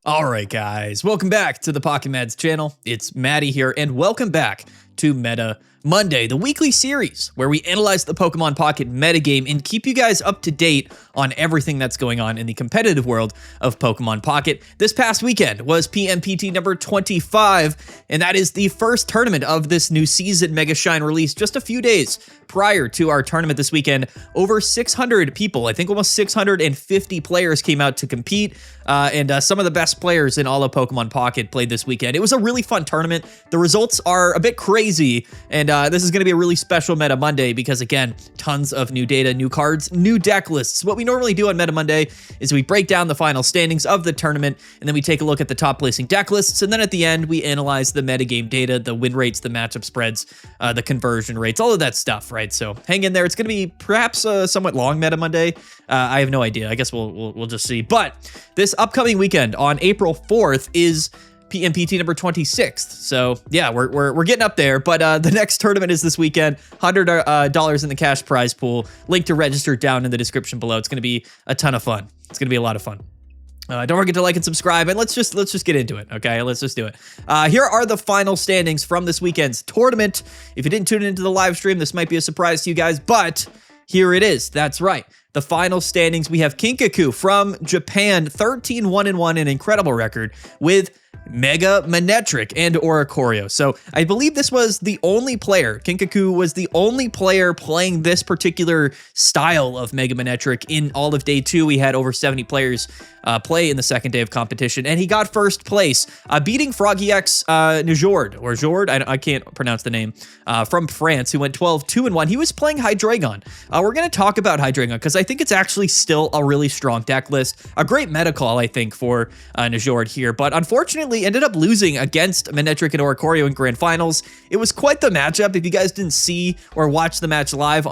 All right, guys, welcome back to the Pocket Mads channel. It's Maddie here, and welcome back to Meta Monday, the weekly series where we analyze the Pokemon Pocket metagame and keep you guys up to date on everything that's going on in the competitive world of Pokemon Pocket. This past weekend was PMPT number 25, and that is the first tournament of this new season Mega Shine release just a few days prior to our tournament this weekend. Over 600 people, I think almost 650 players came out to compete, and some of the best players in all of Pokemon Pocket played this weekend. It was a really fun tournament. The results are a bit crazy, and this is going to be a really special Meta Monday because, again, tons of new data, new cards, new deck lists. What we normally do on Meta Monday is we break down the final standings of the tournament, and then we take a look at the top placing deck lists, and then at the end, we analyze the metagame data, the win rates, the matchup spreads, the conversion rates, all of that stuff, right? So hang in there. It's going to be perhaps a somewhat long Meta Monday. I have no idea. I guess we'll just see. But this upcoming weekend on April 4th is PMPT number 26th. So yeah, we're getting up there, but the next tournament is this weekend. $100 in the cash prize pool. Link to register down in the description below. It's going to be a ton of fun. It's going to be a lot of fun. Don't forget to like and subscribe, and let's just get into it, okay? Let's just do it. Here are the final standings from this weekend's tournament. If you didn't tune into the live stream, this might be a surprise to you guys, but here it is. That's right. The final standings, we have Kinkaku from Japan, 13-1-1, an incredible record, with Mega Manectric and Oricorio. So I believe this was the only player, Kinkaku was the only player playing this particular style of Mega Manectric in all of day 2. We had over 70 players play in the second day of competition, and he got first place, beating Froggy X Njord, or Jord, I can't pronounce the name, from France, who went 12-2-1. He was playing Hydreigon. We're going to talk about Hydreigon because I think it's actually still a really strong deck list. A great meta call, I think, for Njord here, but unfortunately ended up losing against Manectric and Oricorio in Grand Finals. It was quite the matchup. If you guys didn't see or watch the match live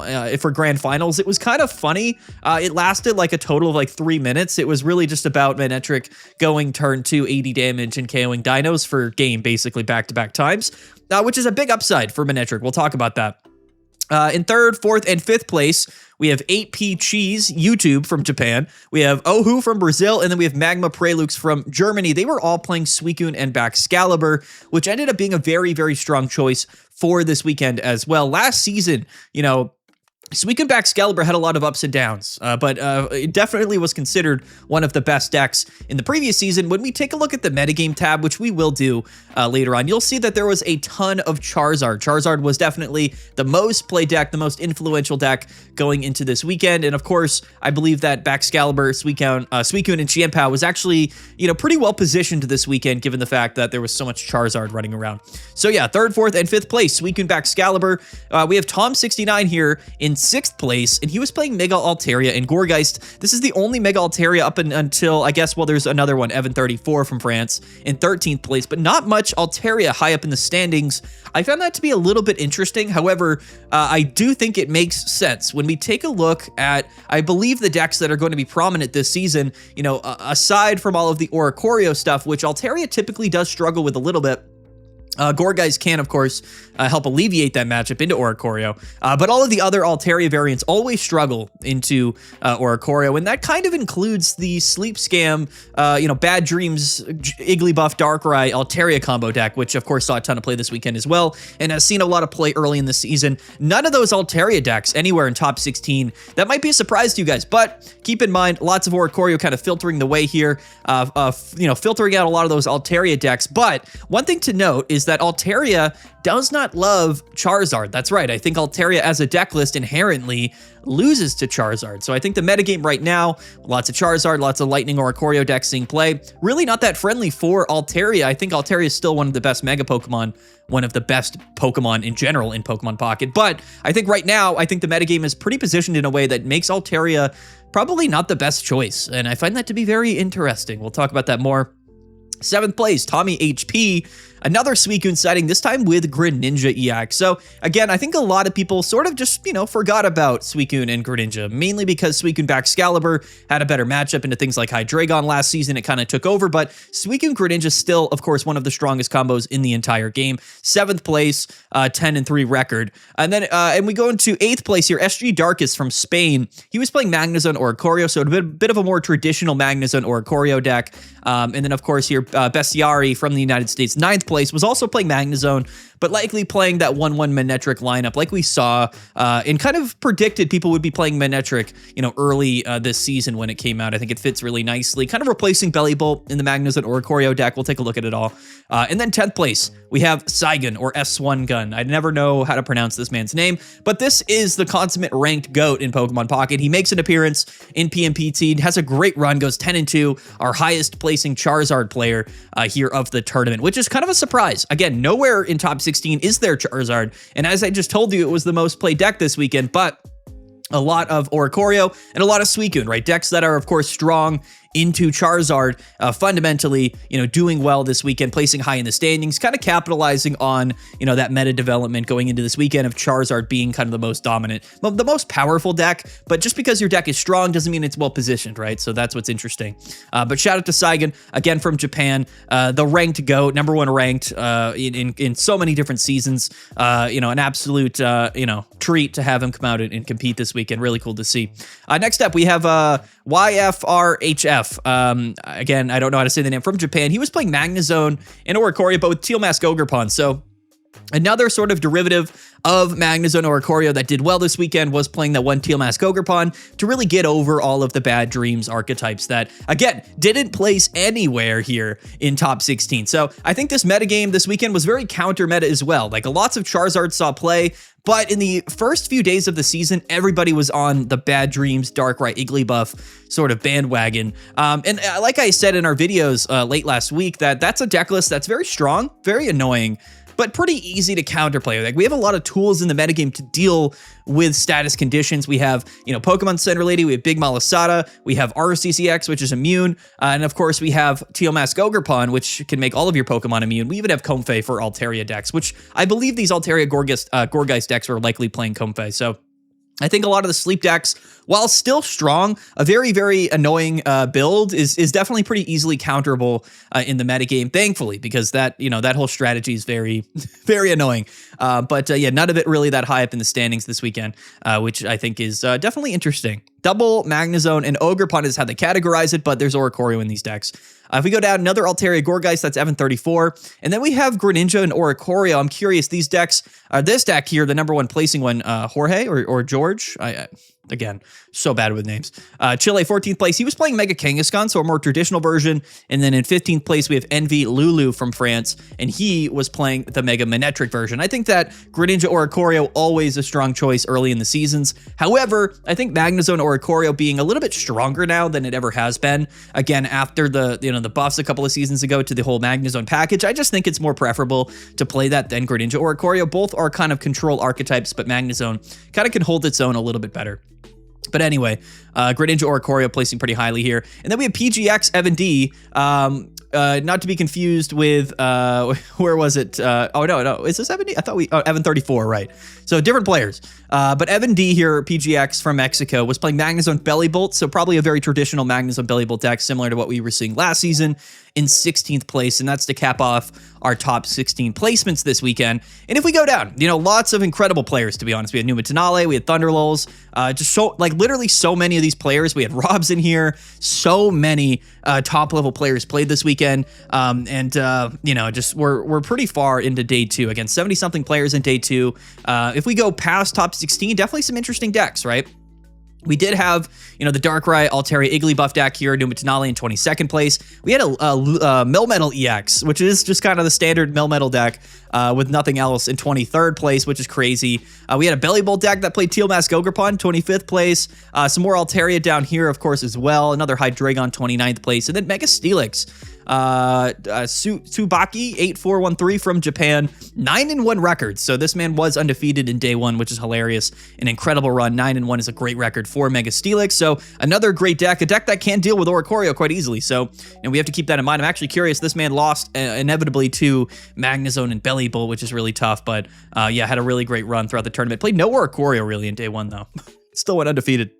for Grand Finals, it was kind of funny. It lasted like a total of like 3 minutes. It was really just about Manectric going turn 2, 80 damage and KOing dinos for game, basically back-to-back times, which is a big upside for Manectric. We'll talk about that. In third, fourth, and fifth place, we have 8P Cheese, YouTube from Japan. We have Ohu from Brazil, and then we have Magma Prelux from Germany. They were all playing Suicune and Baxcalibur, which ended up being a very, very strong choice for this weekend as well. Last season, you know, Suicune Baxcalibur had a lot of ups and downs, but it definitely was considered one of the best decks in the previous season. When we take a look at the metagame tab, which we will do later on, you'll see that there was a ton of Charizard. Charizard was definitely the most played deck, the most influential deck going into this weekend. And of course, I believe that Baxcalibur, Suicune, and Qianpao was actually, you know, pretty well positioned this weekend, given the fact that there was so much Charizard running around. So yeah, third, fourth, and fifth place, Suicune Baxcalibur. We have Tom69 here in 6th place, and he was playing Mega Altaria and Gourgeist. This is the only Mega Altaria up until, I guess, well, there's another one, Evan34 from France, in 13th place, but not much Altaria high up in the standings. I found that to be a little bit interesting. However, I do think it makes sense. When we take a look at, I believe, the decks that are going to be prominent this season, you know, aside from all of the Oricorio stuff, which Altaria typically does struggle with a little bit, Gourgeist can, of course, help alleviate that matchup into Oricorio, but all of the other Altaria variants always struggle into Oricorio, and that kind of includes the Sleep Scam, you know, Bad Dreams, Igglybuff, Darkrai, Altaria combo deck, which of course saw a ton of play this weekend as well, and has seen a lot of play early in the season. None of those Altaria decks anywhere in top 16. That might be a surprise to you guys, but keep in mind, lots of Oricorio kind of filtering the way here, you know, filtering out a lot of those Altaria decks. But one thing to note is that Altaria does not love Charizard. That's right. I think Altaria as a deck list inherently loses to Charizard. So I think the metagame right now, lots of Charizard, lots of Lightning Oricorio decks seeing play, really not that friendly for Altaria. I think Altaria is still one of the best Mega Pokemon, one of the best Pokemon in general in Pokemon Pocket. But I think right now, I think the metagame is pretty positioned in a way that makes Altaria probably not the best choice. And I find that to be very interesting. We'll talk about that more. 7th place, Tommy HP. another Suicune sighting, this time with Greninja EX. So again, I think a lot of people sort of just, forgot about Suicune and Greninja, mainly because Suicune back Excalibur had a better matchup into things like Hydreigon last season. It kind of took over, but Suicune Greninja still, of course, one of the strongest combos in the entire game. 7th place, 10-3 record. And then and we go into 8th place here, SG Darkus from Spain. He was playing Magnezone Oricorio, so a bit of a more traditional Magnezone Oricorio deck. And then, of course, here, Bestiari from the United States, 9th place, was also playing Magnezone, but likely playing that 1-1 Manectric lineup like we saw and kind of predicted people would be playing Manectric, early this season when it came out. I think it fits really nicely, kind of replacing Bellibolt in the Magnezone Oricorio deck. We'll take a look at it all. And then 10th place, we have Saigon, or S1 Gun. I never know how to pronounce this man's name, but this is the consummate ranked GOAT in Pokemon Pocket. He makes an appearance in PMPT, has a great run, goes 10-2, our highest placing Charizard player here of the tournament, which is kind of a surprise. Again, nowhere in top 16 is there Charizard, and as I just told you, it was the most played deck this weekend, but a lot of Oricorio and a lot of Suicune, right? Decks that are, of course, strong into Charizard, fundamentally, doing well this weekend, placing high in the standings, kind of capitalizing on, that meta development going into this weekend of Charizard being kind of the most dominant, the most powerful deck. But just because your deck is strong doesn't mean it's well positioned, right? So that's what's interesting. But shout out to Saigon, again from Japan, the ranked GOAT, #1 ranked in so many different seasons. An absolute, treat to have him come out and compete this weekend. Really cool to see. Next up, we have YFRHF. Again, I don't know how to say the name, from Japan. He was playing Magnezone and Oricorio, but with Teal Mask Ogerpon. So another sort of derivative of Magnezone Oricorio that did well this weekend was playing that one Teal Mask Ogerpon to really get over all of the bad dreams archetypes that, again, didn't place anywhere here in top 16. So I think this metagame this weekend was very counter meta as well. Like, lots of Charizard saw play, but in the first few days of the season, everybody was on the Bad Dreams, Darkrai, Igglybuff sort of bandwagon. And like I said in our videos late last week, that's a deck list that's very strong, very annoying, but pretty easy to counterplay. Like, we have a lot of tools in the metagame to deal with status conditions. We have, Pokemon Center Lady, we have Big Malasada, we have RCCX, which is immune, and of course we have Teal Mask Ogerpon, which can make all of your Pokemon immune. We even have Comfey for Altaria decks, which I believe these Altaria Gourgeist decks were likely playing Comfey. So I think a lot of the sleep decks, while still strong, a very, very annoying build is definitely pretty easily counterable in the metagame, thankfully, because that whole strategy is very, very annoying. But none of it really that high up in the standings this weekend, which I think is definitely interesting. Double Magnezone and Ogerpon is how they categorize it, but there's Oricorio in these decks. If we go down, another Altaria Gourgeist, that's Evan 34. And then we have Greninja and Oricorio. I'm curious, these decks, this deck here, the #1 placing one, Jorge or George? Again, so bad with names. Chile, 14th place. He was playing Mega Kangaskhan, so a more traditional version. And then in 15th place, we have Envy Lulu from France, and he was playing the Mega Manectric version. I think that Greninja Oricorio, always a strong choice early in the seasons. However, I think Magnezone Oricorio being a little bit stronger now than it ever has been. Again, after the buffs a couple of seasons ago to the whole Magnezone package, I just think it's more preferable to play that than Greninja Oricorio. Both are kind of control archetypes, but Magnezone kind of can hold its own a little bit better. But anyway, Greninja Oricorio placing pretty highly here. And then we have PGX Evan D, not to be confused with, where was it? Oh, no, is this Evan D? I thought Evan 34, right. So different players. But Evan D here, PGX from Mexico, was playing Magnezone Bellibolt, so probably a very traditional Magnezone Bellibolt deck, similar to what we were seeing last season, in 16th place, and that's to cap off our top 16 placements this weekend. And if we go down, lots of incredible players, to be honest. We had Numatanale, we had Thunderlulls, just literally so many of these players. We had Robs in here, so many top-level players played this weekend, just we're pretty far into day 2. Again, 70-something players in day 2. If we go past top 16, definitely some interesting decks, right? We did have, the Darkrai, Altaria, Igglybuff deck here, Numatanale in 22nd place. We had a Melmetal EX, which is just kind of the standard Melmetal deck with nothing else, in 23rd place, which is crazy. We had a Bellibolt deck that played Teal Mask Ogerpon, 25th place. Some more Altaria down here, of course, as well. Another Hydreigon, 29th place. And then Mega Steelix Tsubaki 8413 from Japan, 9-1 record. So this man was undefeated in day one, which is hilarious. An incredible run. 9-1 is a great record for Mega Steelix. So another great deck, a deck that can deal with Oricorio quite easily. So, and we have to keep that in mind. I'm actually curious. This man lost inevitably to Magnezone and Bellibolt, which is really tough. But yeah, had a really great run throughout the tournament. Played no Oricorio really in day one though. Still went undefeated.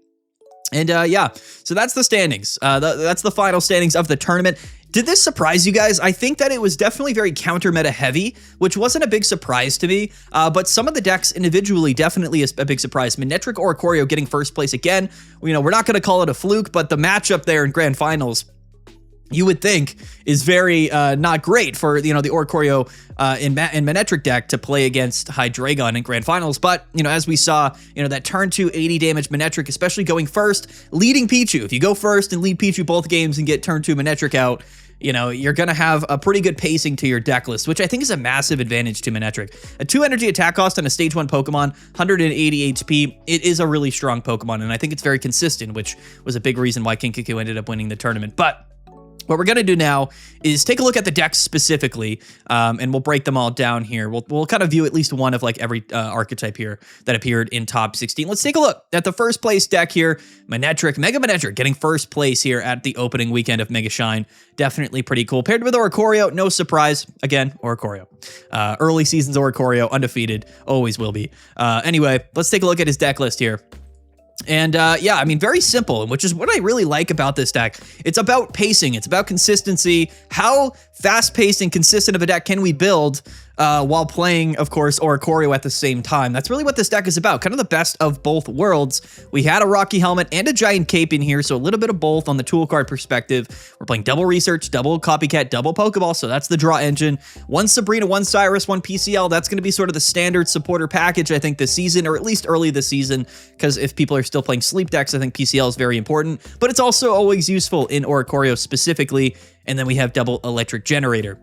And yeah, so that's the standings. That's the final standings of the tournament. Did this surprise you guys? I think that it was definitely very counter meta heavy, which wasn't a big surprise to me. But some of the decks individually definitely is a big surprise. Manectric Oricorio getting first place again. You know, we're not going to call it a fluke, but the matchup there in grand finals, you would think, is very not great for, you know, the Oricorio in Manectric deck to play against Hydreigon in grand finals. But, you know, as we saw, you know, that turn 2 80 damage Manectric, especially going first, leading Pichu. If you go first and lead Pichu both games and get turn 2 Manectric out, you know, you're going to have a pretty good pacing to your deck list, which I think is a massive advantage to Manectric. A 2 energy attack cost on a stage 1 Pokemon, 180 HP. It is a really strong Pokemon, and I think it's very consistent, which was a big reason why Kinkaku ended up winning the tournament. But what we're going to do now is take a look at the decks specifically, and we'll break them all down here. We'll kind of view at least one of like every archetype here that appeared in top 16. Let's take a look at the first place deck here. Manectric, Mega Manectric getting first place here at the opening weekend of Mega Shine. Definitely pretty cool. Paired with Oricorio, no surprise. Again, Oricorio. Early seasons Oricorio, undefeated, always will be. Anyway, let's take a look at his deck list here. And yeah, I mean, very simple, which is what I really like about this deck. It's about pacing. It's about consistency. How fast-paced and consistent of a deck can we build while playing, of course, Oricorio at the same time? That's really what this deck is about. Kind of the best of both worlds. We had a Rocky Helmet and a Giant Cape in here, so a little bit of both on the tool card perspective. We're playing double Research, double Copycat, double Pokeball, so that's the draw engine. One Sabrina, one Cyrus, one PCL. That's going to be sort of the standard supporter package, I think, this season, or at least early this season, because if people are still playing sleep decks, I think PCL is very important, but it's also always useful in Oricorio specifically. And then we have double Electric Generator.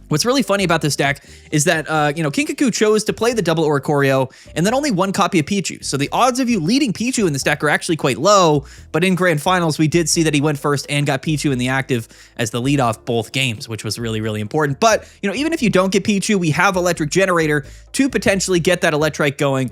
What's really funny about this deck is that, you know, Kinkaku chose to play the double Oricorio and then only one copy of Pichu. So the odds of you leading Pichu in this deck are actually quite low, but in grand finals, we did see that he went first and got Pichu in the active as the lead off both games, which was really, really important. But, you know, even if you don't get Pichu, we have Electric Generator to potentially get that Electrike going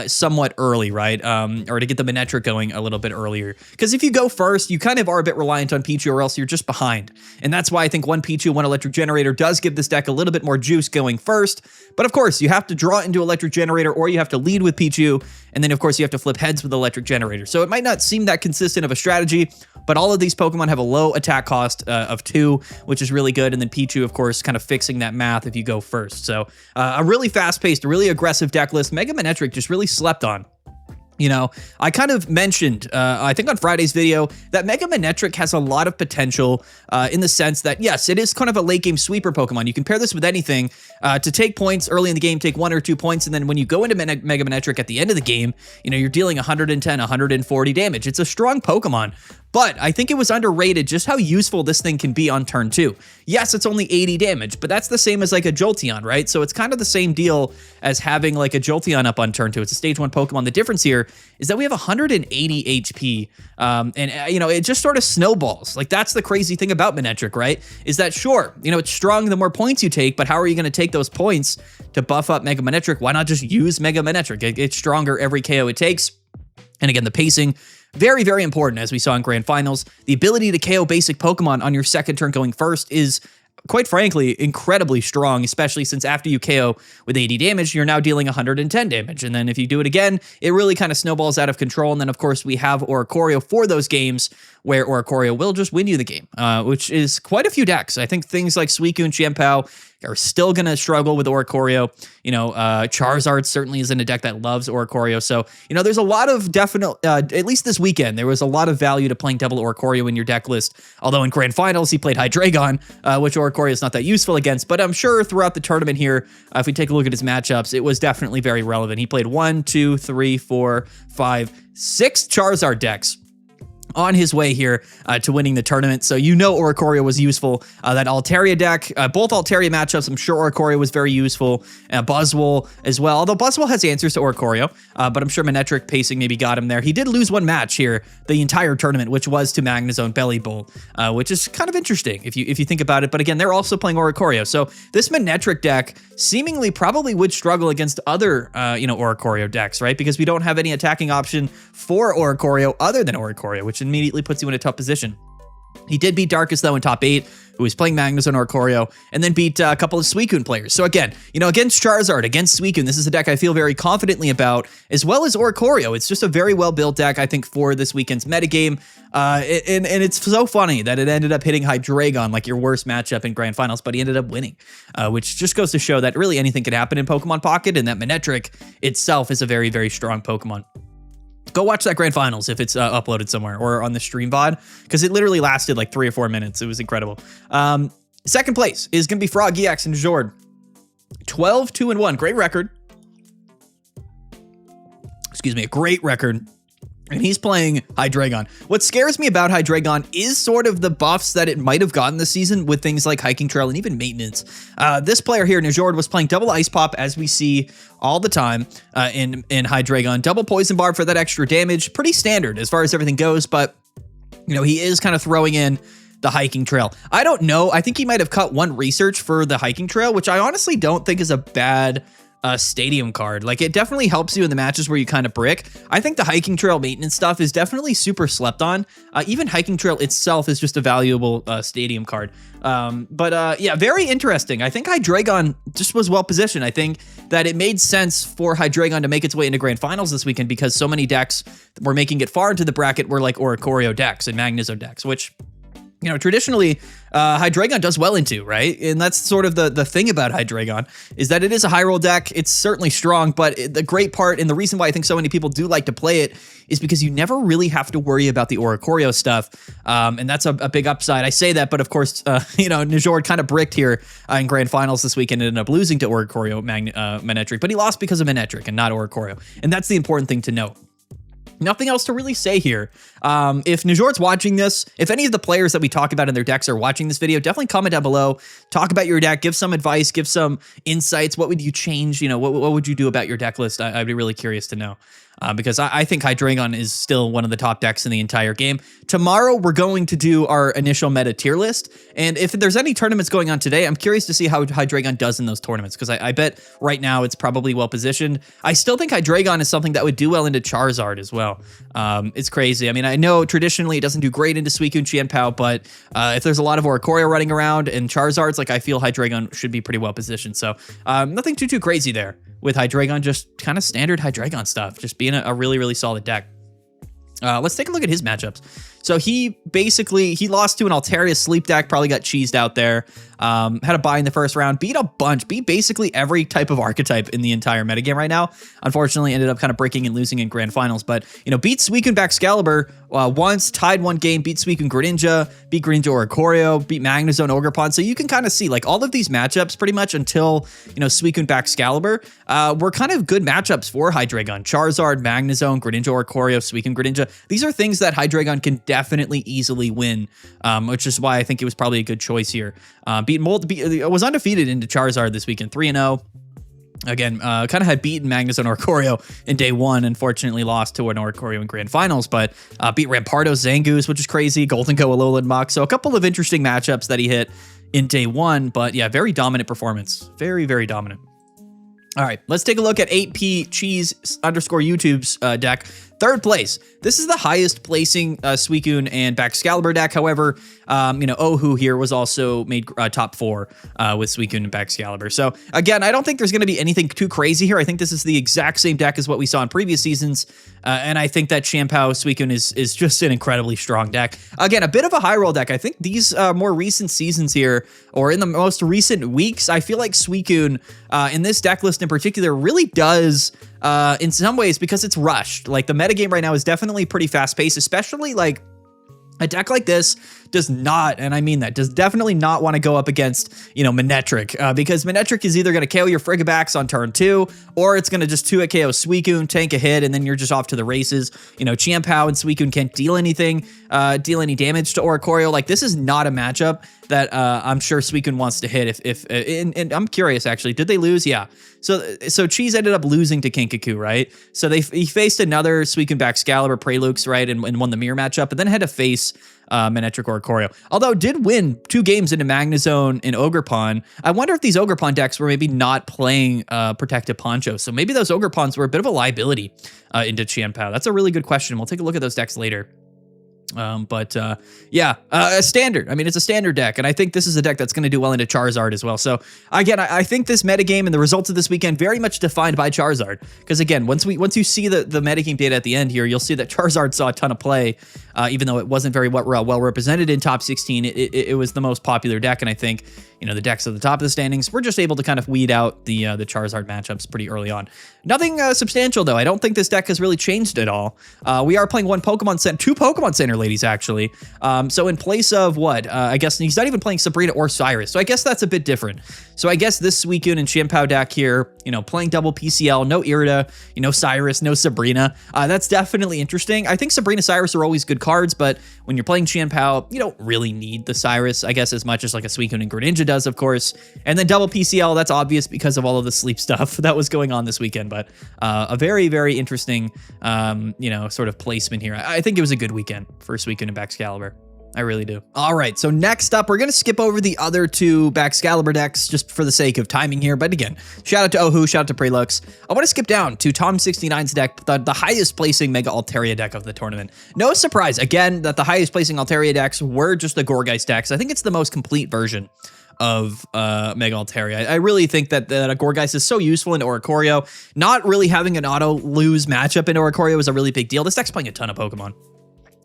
somewhat early, right? Or to get the Manectric going a little bit earlier. Because if you go first, you kind of are a bit reliant on Pichu, or else you're just behind. And that's why I think one Pichu, one Electric Generator does give this deck a little bit more juice going first. But of course, you have to draw into Electric Generator, or you have to lead with Pichu, and then of course you have to flip heads with Electric Generator. So it might not seem that consistent of a strategy, but all of these Pokemon have a low attack cost of 2, which is really good. And then Pichu, of course, kind of fixing that math if you go first. So a really fast-paced, really aggressive deck list. Mega Manectric just really slept on. You know, I kind of mentioned, I think on Friday's video, that Mega Manectric has a lot of potential in the sense that, yes, it is kind of a late game sweeper Pokemon. You can pair this with anything to take points early in the game, take 1 or 2 points, and then when you go into Mega Manectric at the end of the game, you know, you're dealing 110, 140 damage. It's a strong Pokemon. But I think it was underrated just how useful this thing can be on turn 2. Yes, it's only 80 damage, but that's the same as like a Jolteon, right? So it's kind of the same deal as having like a Jolteon up on turn 2. It's a stage 1 Pokemon. The difference here is that we have 180 HP, and you know, it just sort of snowballs. Like, that's the crazy thing about Manectric, right? Is that, sure, you know, it's strong the more points you take, but how are you going to take those points to buff up Mega Manectric? Why not just use Mega Manectric? It's stronger every KO it takes. And again, the pacing, very, very important, as we saw in grand finals. The ability to KO basic Pokemon on your second turn going first is, quite frankly, incredibly strong, especially since after you KO with 80 damage, you're now dealing 110 damage. And then if you do it again, it really kind of snowballs out of control. And then, of course, we have Oricorio for those games where Oricorio will just win you the game, which is quite a few decks. I think things like Suicune, Chiempao are still going to struggle with Oricorio. You know, Charizard certainly is in a deck that loves Oricorio. So, you know, there's a lot of definite, at least this weekend, there was a lot of value to playing double Oricorio in your deck list. Although in grand finals, he played Hydreigon, which Oricorio is not that useful against. But I'm sure throughout the tournament here, if we take a look at his matchups, it was definitely very relevant. He played 1, 2, 3, 4, 5, 6 Charizard decks. on his way here to winning the tournament. So Oricorio was useful. That Altaria deck, both Altaria matchups, I'm sure Oricorio was very useful. Buzzwole as well, although Buzzwole has answers to Oricorio, but I'm sure Manectric pacing maybe got him there. He did lose one match here the entire tournament, which was to Magnezone Bellibolt, which is kind of interesting if you think about it. But again, they're also playing Oricorio. So this Manectric deck seemingly probably would struggle against other, Oricorio decks, right? Because we don't have any attacking option for Oricorio other than Oricorio, which immediately puts you in a tough position. He did beat Darkus, though, in top 8, who was playing Magnezone Oricorio, and then beat a couple of Suicune players. So again, against Charizard, against Suicune, this is a deck I feel very confidently about, as well as Oricorio. It's just a very well-built deck, I think, for this weekend's metagame. And it's so funny that it ended up hitting Hydreigon, like your worst matchup in Grand Finals, but he ended up winning, which just goes to show that really anything can happen in Pokemon Pocket, and that Manectric itself is a very, very strong Pokemon. Go watch that Grand Finals if it's uploaded somewhere or on the stream VOD, because it literally lasted like 3 or 4 minutes. It was incredible. Second place is going to be Frog EX and Jord. 12-2-1. Great record. Excuse me, a great record. And he's playing Hydreigon. What scares me about Hydreigon is sort of the buffs that it might have gotten this season with things like Hiking Trail and even Maintenance. This player here, Najord, was playing double Ice Pop, as we see all the time in Hydreigon. Double Poison Barb for that extra damage. Pretty standard as far as everything goes, but he is kind of throwing in the Hiking Trail. I don't know. I think he might have cut one research for the Hiking Trail, which I honestly don't think is a bad stadium card. Like, it definitely helps you in the matches where you kind of brick. I think the Hiking Trail maintenance stuff is definitely super slept on. Even Hiking Trail itself is just a valuable stadium card. Yeah, very interesting. I think Hydreigon just was well positioned. I think that it made sense for Hydreigon to make its way into Grand Finals this weekend, because so many decks were making it far into the bracket were like Oricorio decks and Magnezone decks, which traditionally, Hydreigon does well into, right? And that's sort of the thing about Hydreigon, is that it is a high roll deck. It's certainly strong, but the great part, and the reason why I think so many people do like to play it, is because you never really have to worry about the Oricorio stuff. And that's a big upside. I say that, but of course, Najord kind of bricked here in Grand Finals this weekend and ended up losing to Oricorio Manectric, but he lost because of Manectric and not Oricorio. And that's the important thing to note. Nothing else to really say here. If Najord's watching this, if any of the players that we talk about in their decks are watching this video, definitely comment down below. Talk about your deck. Give some advice. Give some insights. What would you change? What would you do about your deck list? I'd be really curious to know. Because I think Hydreigon is still one of the top decks in the entire game. Tomorrow, we're going to do our initial meta tier list. And if there's any tournaments going on today, I'm curious to see how Hydreigon does in those tournaments, because I bet right now it's probably well positioned. I still think Hydreigon is something that would do well into Charizard as well. It's crazy. I mean, I know traditionally it doesn't do great into Suicune Qianpao, but if there's a lot of Oricorio running around and Charizards, like, I feel Hydreigon should be pretty well positioned. So nothing too crazy there with Hydreigon, just kind of standard Hydreigon stuff, just being a really, really solid deck. Let's take a look at his matchups. So he lost to an Altaria sleep deck, probably got cheesed out there. Had a bye in the first round, beat basically every type of archetype in the entire metagame right now. Unfortunately, ended up kind of breaking and losing in Grand Finals, but, beat Suicune Baxcalibur once, tied one game, beat Suicune Greninja, beat Greninja Oricorio, beat Magnezone Ogerpon. So you can kind of see, like, all of these matchups pretty much until, Suicune Baxcalibur were kind of good matchups for Hydreigon. Charizard, Magnezone, Greninja Oricorio, Suicune Greninja. These are things that Hydreigon can definitely easily win, which is why I think it was probably a good choice here. Was undefeated into Charizard this weekend, 3-0. Again, kind of had beaten Magnezone Oricorio in day one. Unfortunately, lost to an Oricorio in Grand Finals, but beat Rampardo Zangoose, which is crazy. Golden Go Alolan Mach. So a couple of interesting matchups that he hit in day one, but yeah, very dominant performance. Very, very dominant. All right, let's take a look at 8P Cheese _ YouTube's deck. Third place. This is the highest placing Suicune and Baxcalibur deck. However, Ohu here was also made top 4 with Suicune and Baxcalibur. So again, I don't think there's going to be anything too crazy here. I think this is the exact same deck as what we saw in previous seasons. And I think that Qianpao Suicune is just an incredibly strong deck. Again, a bit of a high roll deck. I think these more recent seasons here, or in the most recent weeks, I feel like Suicune in this deck list in particular really does in some ways, because it's rushed. Like, the metagame right now is definitely pretty fast paced, especially like a deck like this does not, and I mean that, does definitely not want to go up against, Manectric, because Manectric is either going to KO your Frigobacks on turn 2, or it's going to just 2-hit KO Suicune, tank a hit, and then you're just off to the races. Chien-Pao and Suicune can't deal anything, deal any damage to Oricorio. Like, this is not a matchup that I'm sure Suicune wants to hit. And I'm curious, actually, did they lose? Yeah. So Cheese ended up losing to Kinkaku, right? So he faced another Suicune Baxcalibur Prelux, right, and won the mirror matchup, but then had to face Manectric Oricorio. Although did win 2 games into Magnezone and Ogerpon. I wonder if these Ogerpon decks were maybe not playing Protective Poncho. So maybe those Ogerpons were a bit of a liability into Chien-Pao. That's a really good question. We'll take a look at those decks later. A standard. I mean, it's a standard deck, and I think this is a deck that's going to do well into Charizard as well. So again, I think this metagame and the results of this weekend very much defined by Charizard. Because again, once you see the metagame data at the end here, you'll see that Charizard saw a ton of play, even though it wasn't very well represented in top 16. It was the most popular deck, and I think the decks at the top of the standings were just able to kind of weed out the Charizard matchups pretty early on. Nothing substantial though. I don't think this deck has really changed at all. We are playing two Pokemon Center ladies actually. So in place of what? I guess he's not even playing Sabrina or Cyrus. So I guess that's a bit different. So I guess this Suicune and Chien-Pao deck here, playing double PCL, no Irida, no Cyrus, no Sabrina. That's definitely interesting. I think Sabrina, Cyrus are always good cards, but when you're playing Chien-Pao, you don't really need the Cyrus, I guess, as much as like a Suicune and Greninja does, of course. And then double PCL, that's obvious because of all of the sleep stuff that was going on this weekend. But a very, very interesting, sort of placement here. I think it was a good weekend for Suicune and Baxcalibur. I really do. All right, so next up, we're going to skip over the other 2 Baxcalibur decks just for the sake of timing here. But again, shout out to Ohu, shout out to Prelux. I want to skip down to Tom69's deck, the highest placing Mega Altaria deck of the tournament. No surprise, again, that the highest placing Altaria decks were just the Gourgeist decks. I think it's the most complete version of Mega Altaria. I really think that a Gourgeist is so useful in Oricorio. Not really having an auto-lose matchup in Oricorio is a really big deal. This deck's playing a ton of Pokemon.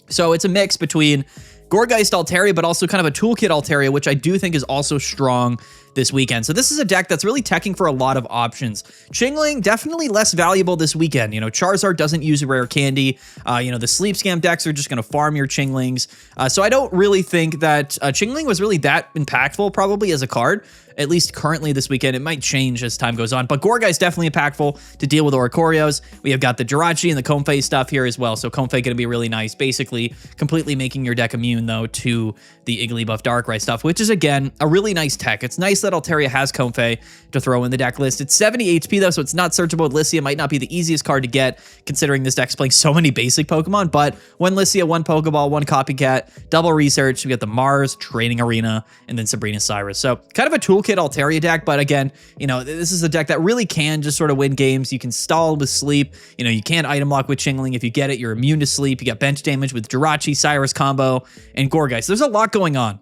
So it's a mix between Gourgeist Altaria, but also kind of a toolkit Altaria, which I do think is also strong this weekend. So this is a deck that's really teching for a lot of options. Chingling, definitely less valuable this weekend. Charizard doesn't use a rare candy. The Sleep Scam decks are just going to farm your Chinglings. So I don't really think that Chingling was really that impactful probably as a card. At least currently this weekend. It might change as time goes on, but Gourgeist definitely impactful to deal with Oricorios. We have got the Jirachi and the Comfey stuff here as well, so Comfey going to be really nice, basically completely making your deck immune, though, to the Igglybuff Darkrai stuff, which is, again, a really nice tech. It's nice that Altaria has Comfey to throw in the deck list. It's 70 HP, though, so it's not searchable with Lissia. Might not be the easiest card to get, considering this deck's playing so many basic Pokemon, but one Lissia, one Pokeball, one Copycat, double Research. We got the Mars, Training Arena, and then Sabrina Cyrus. So kind of a toolkit Altaria deck, but again, this is a deck that really can just sort of win games. You can stall with Sleep. You can't item lock with Chingling. If you get it, you're immune to Sleep. You got bench damage with Jirachi, Cyrus combo, and Gourgeist. There's a lot going on.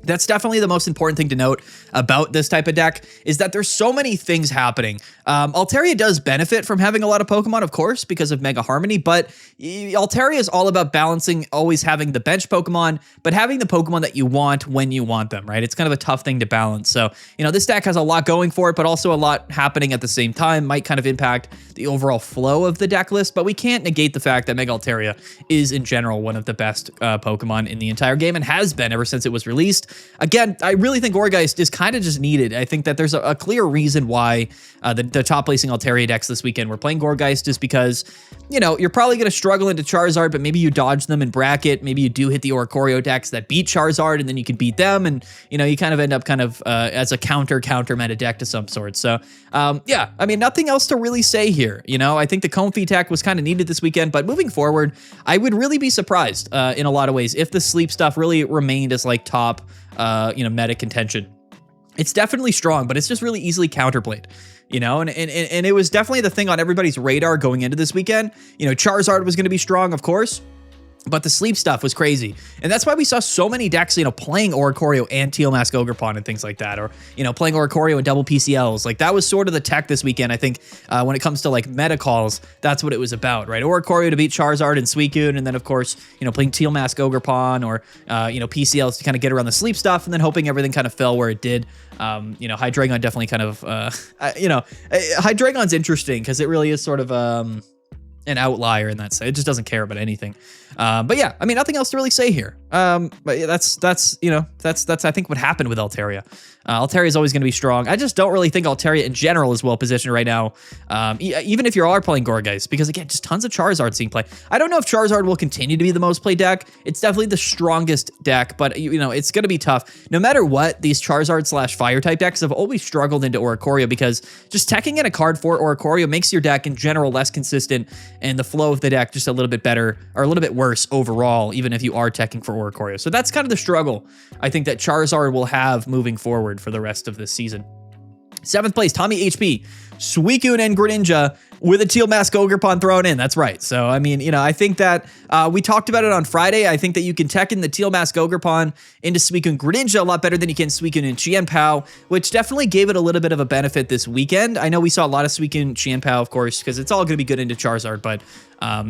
That's definitely the most important thing to note about this type of deck, is that there's so many things happening. Altaria does benefit from having a lot of Pokemon, of course, because of Mega Harmony, but Altaria is all about balancing, always having the bench Pokemon, but having the Pokemon that you want when you want them, right? It's kind of a tough thing to balance. So, this deck has a lot going for it, but also a lot happening at the same time, might kind of impact the overall flow of the deck list, but we can't negate the fact that Mega Altaria is, in general, one of the best Pokemon in the entire game, and has been ever since it was released. Again, I really think Gourgeist is kind of just needed. I think that there's a clear reason why the top placing Altaria decks this weekend were playing Gourgeist, is because, you're probably going to struggle into Charizard, but maybe you dodge them in bracket. Maybe you do hit the Oricorio decks that beat Charizard, and then you can beat them, and, you kind of end up as a counter meta deck to some sort. So, yeah, I mean, nothing else to really say here. I think the Comfey tech was kind of needed this weekend, but moving forward, I would really be surprised in a lot of ways if the Sleep stuff really remained as like top meta contention. It's definitely strong, but it's just really easily counterplayed, and it was definitely the thing on everybody's radar going into this weekend. Charizard was going to be strong, of course, but the Sleep stuff was crazy. And that's why we saw so many decks, playing Oricorio and Teal Mask Ogerpon and things like that, or, playing Oricorio and double PCLs. Like, that was sort of the tech this weekend. I think when it comes to like meta calls, that's what it was about, right? Oricorio to beat Charizard and Suicune, and then of course, playing Teal Mask Ogerpon or, PCLs to kind of get around the Sleep stuff, and then hoping everything kind of fell where it did. Hydreigon definitely kind of, Hydreigon's interesting because it really is sort of, an outlier in that sense. It just doesn't care about anything. But yeah, I mean, nothing else to really say here. But yeah, that's I think what happened with Altaria. Altaria is always going to be strong. I just don't really think Altaria in general is well positioned right now, even if you are playing Gourgeist, because again, just tons of Charizard seeing play. I don't know if Charizard will continue to be the most played deck. It's definitely the strongest deck, but it's going to be tough. No matter what, these Charizard / Fire type decks have always struggled into Oricorio because just teching in a card for Oricorio makes your deck in general less consistent and the flow of the deck just a little bit better or a little bit worse overall, even if you are teching for Oricorio. So that's kind of the struggle I think that Charizard will have moving forward for the rest of this season. 7th place, Tommy HP, Suicune and Greninja with a Teal Mask Ogerpon thrown in. That's right. So, I mean, I think that we talked about it on Friday. I think that you can tech in the Teal Mask Ogerpon into Suicune Greninja a lot better than you can Suicune and Qianpao, which definitely gave it a little bit of a benefit this weekend. I know we saw a lot of Suicune Qianpao, of course, because it's all going to be good into Charizard, but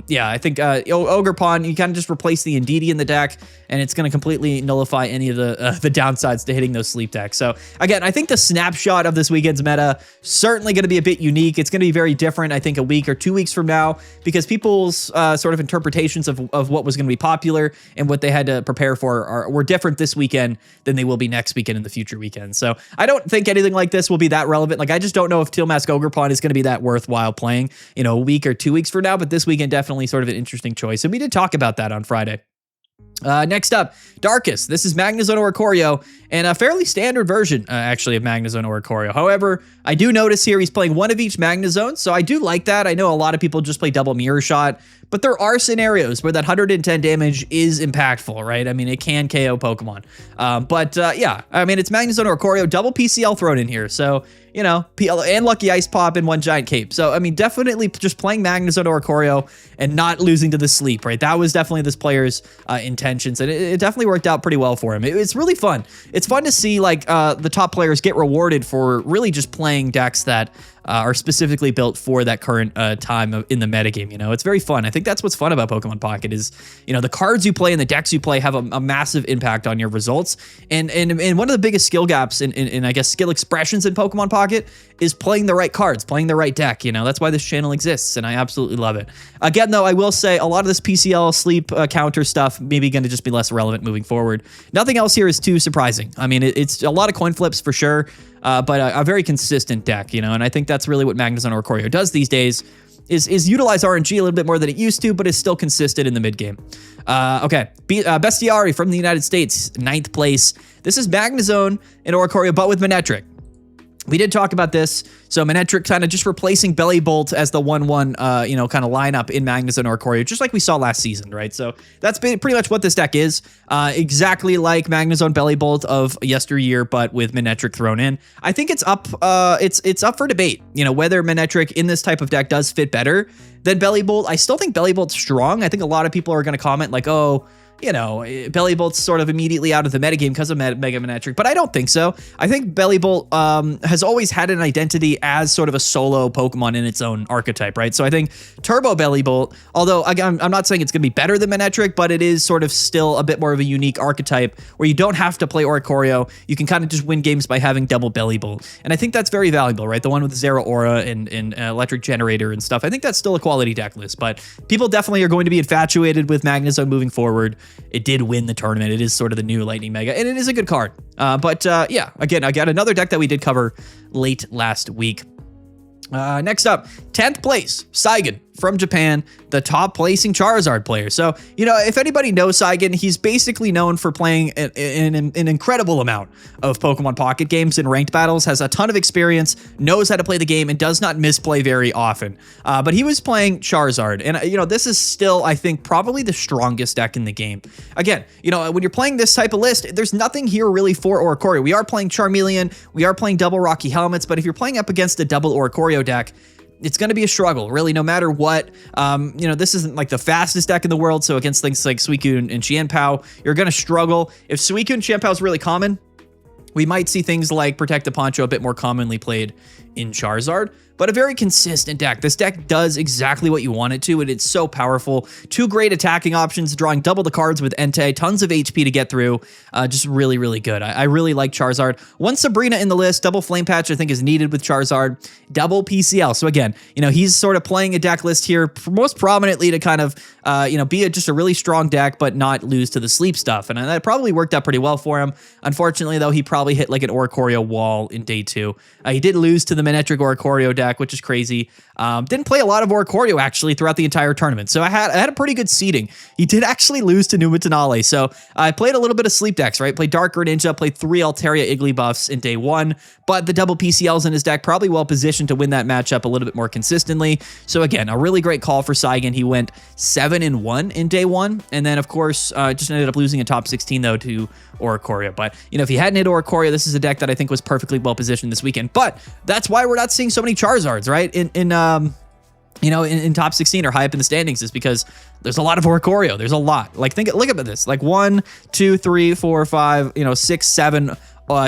yeah, I think Ogerpon, you kind of just replace the Indeedee in the deck, and it's going to completely nullify any of the downsides to hitting those sleep decks. So again, I think the snapshot of this weekend's meta certainly going to be a bit unique. It's going to be very different, I think, a week or 2 weeks from now, because people's sort of interpretations of what was going to be popular and what they had to prepare for were different this weekend than they will be next weekend and the future weekends. So I don't think anything like this will be that relevant. Like, I just don't know if Teal Mask Ogerpon is going to be that worthwhile playing, a week or 2 weeks from now, but this weekend definitely sort of an interesting choice. And we did talk about that on Friday. Next up, Darkest. This is Magnezone Oricorio, and a fairly standard version, actually, of Magnezone Oricorio. However, I do notice here he's playing one of each Magnezone, so I do like that. I know a lot of people just play double Mirror Shot, but there are scenarios where that 110 damage is impactful, right? I mean, it can KO Pokemon. Yeah, I mean, it's Magnezone Oricorio, double PCL thrown in here, so PL and Lucky Ice Pop in one giant cape. So, I mean, definitely just playing Magnezone Oricorio and not losing to the sleep, right? That was definitely this player's intentions, and it definitely worked out pretty well for him. It's really fun. It's fun to see, like, the top players get rewarded for really just playing decks that are specifically built for that current time in the metagame. It's very fun. I think that's what's fun about Pokemon Pocket is, the cards you play and the decks you play have a massive impact on your results. And one of the biggest skill gaps in I guess skill expressions in Pokemon Pocket is playing the right cards, playing the right deck. That's why this channel exists, and I absolutely love it. Again, though, I will say a lot of this PCL sleep counter stuff maybe going to just be less relevant moving forward. Nothing else here is too surprising. I mean, it's a lot of coin flips for sure. But a very consistent deck, and I think that's really what Magnezone Oricorio does these days, is utilize RNG a little bit more than it used to, but is still consistent in the mid game. Okay, Bestiari from the United States, 9th place. This is Magnezone and Oricorio, but with Manectric. We did talk about this. So Manectric kind of just replacing Bellibolt as the 1/1, kind of lineup in Magnezone Oricorio, just like we saw last season, right? So that's been pretty much what this deck is. Exactly like Magnezone Bellibolt of yesteryear, but with Manectric thrown in. I think it's up. It's up for debate. Whether Manectric in this type of deck does fit better than Bellibolt. I still think Bellibolt's strong. I think a lot of people are going to comment like, oh, Bellibolt's sort of immediately out of the metagame because of Mega Manectric, but I don't think so. I think Bellibolt has always had an identity as sort of a solo Pokemon in its own archetype, right? So I think Turbo Bellibolt, although again, I'm not saying it's going to be better than Manectric, but it is sort of still a bit more of a unique archetype where you don't have to play Oricorio. You can kind of just win games by having double Bellibolt. And I think that's very valuable, right? The one with Zera Aura and Electric Generator and stuff. I think that's still a quality deck list, but people definitely are going to be infatuated with Magnezone moving forward. It did win the tournament. It is sort of the new Lightning Mega, and it is a good card. Yeah, again, I got another deck that we did cover late last week. Next up, 10th place, Saigon from Japan, the top placing Charizard player. So, if anybody knows Saigon, he's basically known for playing an incredible amount of Pokemon Pocket games and ranked battles, has a ton of experience, knows how to play the game, and does not misplay very often. But he was playing Charizard, and, this is still, I think, probably the strongest deck in the game. Again, when you're playing this type of list, there's nothing here really for Oricorio. We are playing Charmeleon, we are playing double Rocky Helmets, but if you're playing up against a double Oricorio deck, it's going to be a struggle, really, no matter what. This isn't like the fastest deck in the world, so against things like Suicune and Qianpao, you're going to struggle. If Suicune and Qianpao is really common, we might see things like Protect the Poncho a bit more commonly played in Charizard, but a very consistent deck. This deck does exactly what you want it to, and it's so powerful. 2 great attacking options, drawing double the cards with Entei, tons of HP to get through. Just really, really good. I really like Charizard. One Sabrina in the list, double Flame Patch I think is needed with Charizard, double PCL. So again, you know, he's sort of playing a deck list here most prominently to kind of, you know, be just a really strong deck, but not lose to the sleep stuff. And that probably worked out pretty well for him. Unfortunately, though, he probably hit like an Oricorio wall in day 2. He did lose to the Manectric Oricorio deck, which is crazy. Didn't play a lot of Oricorio actually throughout the entire tournament. So I had a pretty good seeding. He did actually lose to Numatanale. So I played a little bit of sleep decks, right? Played Dark Greninja, played 3 Altaria Iggly buffs in day 1, but the double PCLs in his deck probably well positioned to win that matchup a little bit more consistently. So again, a really great call for Saigon. He went 7-1 in day 1. And then of course, just ended up losing a top 16 though to Oricorio. But you know, if he hadn't hit Oricorio, this is a deck that I think was perfectly well positioned this weekend. But that's why we're not seeing so many Charizards, right? You know, in top 16 or high up in the standings, is because there's a lot of Oricorio. There's a lot. Like, look at this. Like 1, 2, 3, 4, 5, you know, 6, 7,